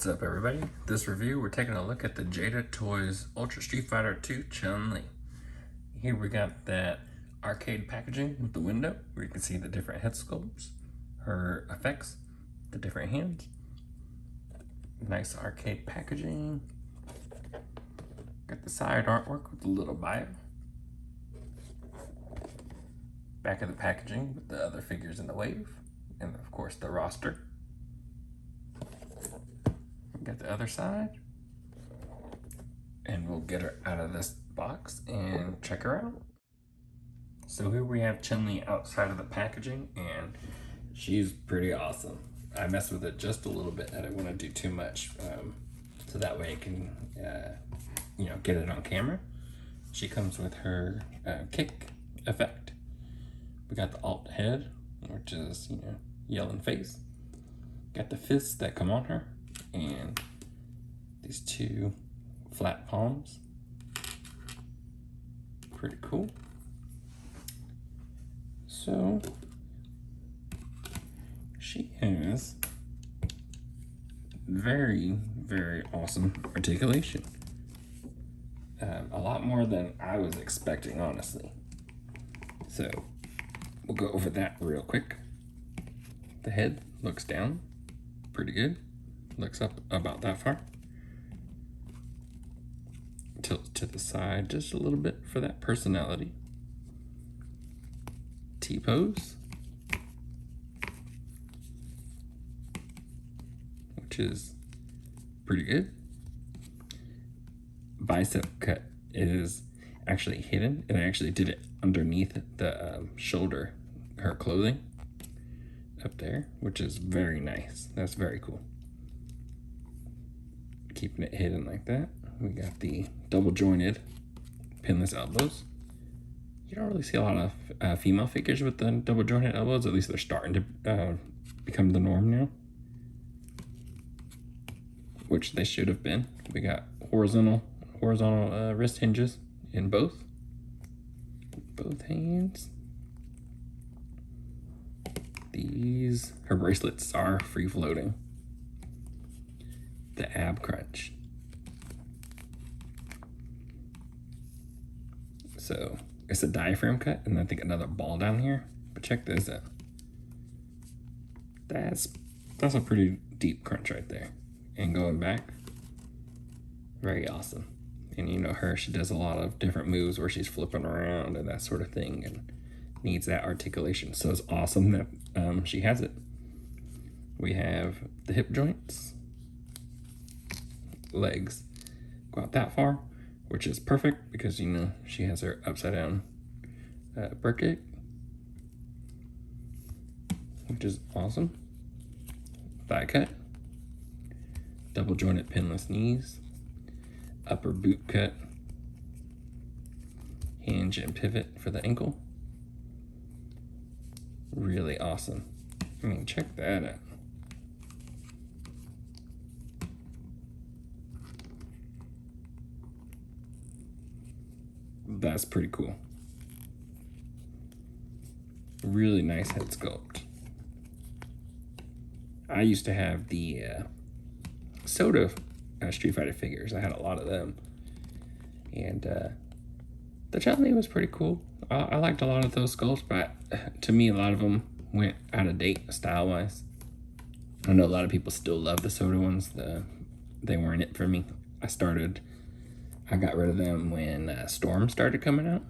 What's up, everybody? This review, we're taking a look at the Jada Toys Ultra Street Fighter II Chun Li. Here we got that arcade packaging with the window where you can see the different head sculpts, her effects, the different hands. Nice arcade packaging. Got the side artwork with the little bio. Back of the packaging with the other figures in the wave, and of course the roster. Got the other side, and we'll get her out of this box and check her out. So here we have Chun Li outside of the packaging, and she's pretty awesome. I messed with it just a little bit. I didn't want to do too much, so that way I can, get it on camera. She comes with her kick effect. We got the alt head, which is yelling face. Got the fists that come on her, and these two flat palms. Pretty cool. So she has very, very awesome articulation. A lot more than I was expecting, honestly. So we'll go over that real quick. The head looks down pretty good. Looks up about that far. Tilt to the side just a little bit for that personality. T-pose, which is pretty good. Bicep cut is actually hidden, and I actually did it underneath the shoulder, her clothing up there, which is very nice. That's very cool. Keeping it hidden like that. We got the double jointed pinless elbows. You don't really see a lot of female figures with the double jointed elbows. At least they're starting to become the norm now, which they should have been. We got horizontal wrist hinges in both hands. Her bracelets are free floating. The ab crunch. So it's a diaphragm cut, and I think another ball down here. But check this out. That's a pretty deep crunch right there. And going back, very awesome. And her, she does a lot of different moves where she's flipping around and that sort of thing, and needs that articulation. So it's awesome that she has it. We have the hip joints. Legs go out that far, which is perfect because she has her upside down bird kick, which is awesome. Thigh cut, double jointed pinless knees, upper boot cut, hinge and pivot for the ankle. Really awesome. I mean, check that out. That's pretty cool. Really nice head sculpt. I used to have the Sota Street Fighter figures. I had a lot of them. And the Chun Li was pretty cool. I liked a lot of those sculpts, but to me, a lot of them went out of date style-wise. I know a lot of people still love the Sota ones. They weren't it for me. I got rid of them when Storm started coming out.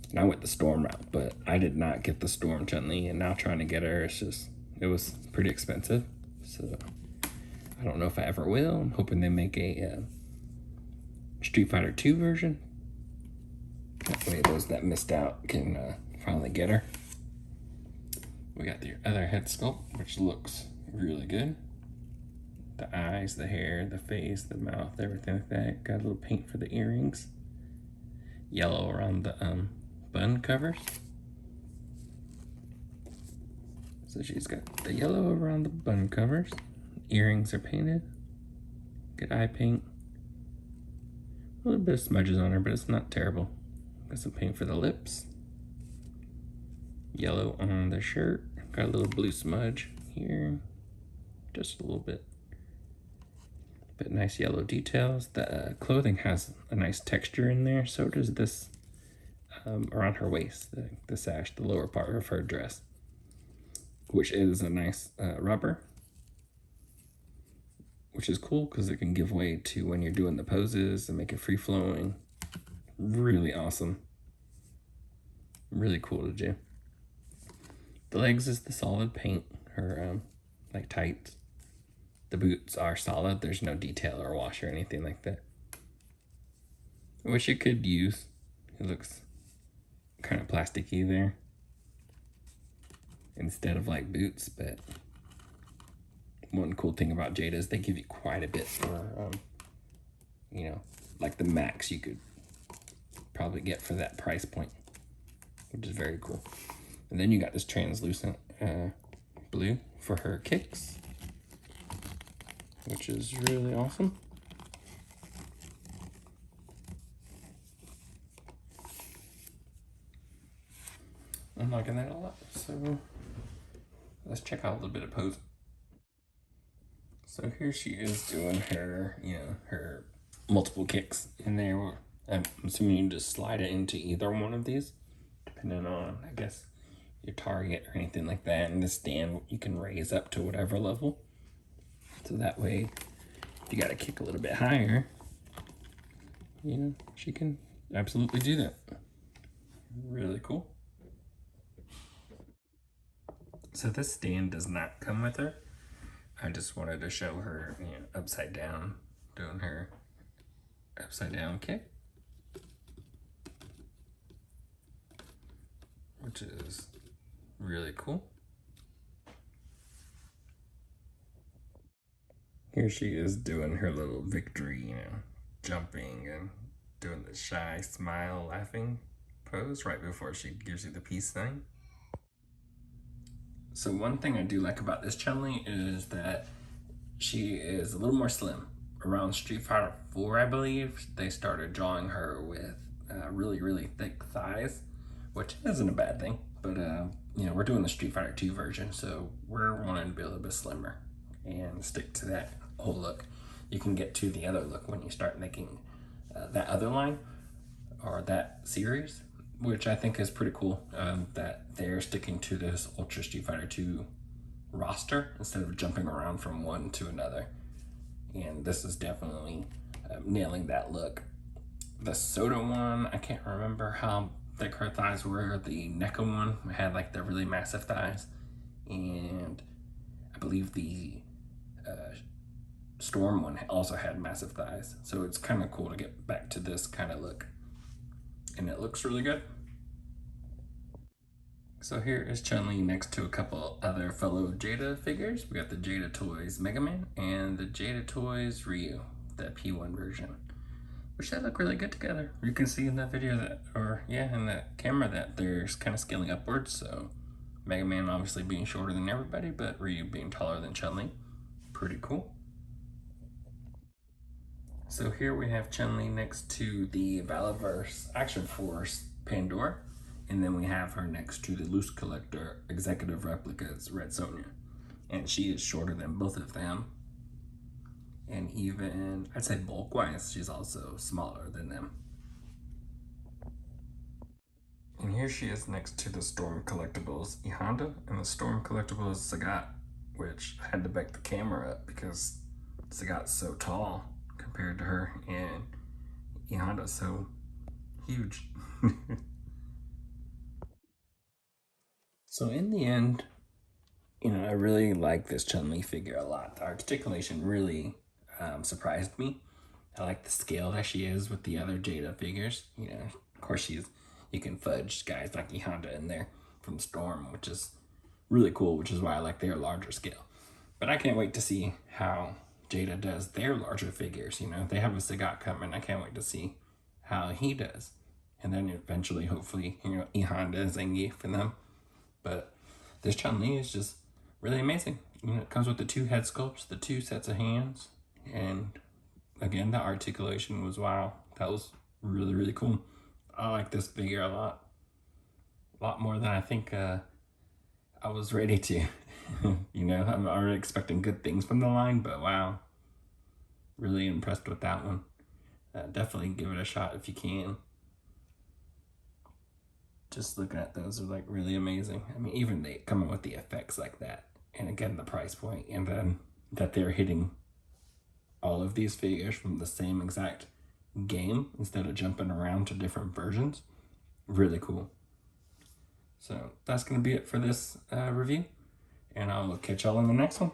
And I went the Storm route, but I did not get the Storm Chun Li, and now trying to get her, it was pretty expensive. So I don't know if I ever will. I'm hoping they make a Street Fighter 2 version. That way those that missed out can finally get her. We got the other head sculpt, which looks really good. The eyes, the hair, the face, the mouth, everything like that. Got a little paint for the earrings. Yellow around the bun covers. So she's got the yellow around the bun covers. Earrings are painted. Good eye paint. A little bit of smudges on her, but it's not terrible. Got some paint for the lips. Yellow on the shirt. Got a little blue smudge here. Just a little bit. But nice yellow details. The clothing has a nice texture in there. So does this around her waist, the sash, the lower part of her dress, which is a nice rubber, which is cool because it can give way to when you're doing the poses and make it free flowing. Really awesome. Really cool to do. The legs is the solid paint, her like tights. The boots are solid. There's no detail or wash or anything like that. I wish you could use. It looks kind of plasticky there instead of like boots, but one cool thing about Jada is they give you quite a bit for, you know, like the max you could probably get for that price point, which is very cool. And then you got this translucent blue for her kicks, which is really awesome. I'm liking that a lot. So let's check out a little bit of pose. So here she is doing her, her multiple kicks in there. I'm assuming you just slide it into either one of these, depending on, I guess, your target or anything like that. And the stand you can raise up to whatever level. So that way, if you got to kick a little bit higher, she can absolutely do that. Really cool. So this stand does not come with her. I just wanted to show her upside down, doing her upside down kick, which is really cool. Here she is doing her little victory, jumping and doing the shy smile, laughing pose right before she gives you the peace sign. So one thing I do like about this Chun Li is that she is a little more slim. Around Street Fighter 4, I believe, they started drawing her with really, really thick thighs, which isn't a bad thing. But, we're doing the Street Fighter 2 version, so we're wanting to be a little bit slimmer and stick to that whole look. You can get to the other look when you start making that other line or that series, which I think is pretty cool, that they're sticking to this Ultra Street Fighter 2 roster instead of jumping around from one to another. And this is definitely nailing that look. The Sota one, I can't remember how thick her thighs were. The NECA one had like the really massive thighs. And I believe the Storm one also had massive thighs. So it's kind of cool to get back to this kind of look. And it looks really good. So here is Chun Li next to a couple other fellow Jada figures. We got the Jada Toys Mega Man and the Jada Toys Ryu, the P1 version, which they look really good together. You can see in that video in that camera that they're kind of scaling upwards. So Mega Man obviously being shorter than everybody, but Ryu being taller than Chun Li. Pretty cool. So here we have Chun Li next to the Valaverse Action Force Pandora. And then we have her next to the Loose Collector Executive Replicas Red Sonja. And she is shorter than both of them. And even, I'd say bulk-wise, she's also smaller than them. And here she is next to the Storm Collectibles Ihanda and the Storm Collectibles Sagat, which I had to back the camera up because Sagat's so tall compared to her, and Ihanda's so huge. So in the end, I really like this Chun Li figure a lot. The articulation really surprised me. I like the scale that she is with the other Jada figures. Of course you can fudge guys like Ihanda in there from Storm, which is really cool, which is why I like their larger scale. But I can't wait to see how Jada does their larger figures. They have a Sagat coming. I can't wait to see how he does. And then eventually, hopefully, Ihanda and Zangief for them. But this Chun Li is just really amazing. It comes with the 2 head sculpts, the 2 sets of hands, and again, the articulation was wow. That was really, really cool. I like this figure a lot more than I think I was ready to. I'm already expecting good things from the line, but wow, Really impressed with that one. Definitely give it a shot if you can. Just looking at those are like really amazing. I mean, even they come in with the effects like that, and again the price point, and then that they're hitting all of these figures from the same exact game instead of jumping around to different versions. Really cool. So that's gonna be it for this review, and I'll catch y'all in the next one.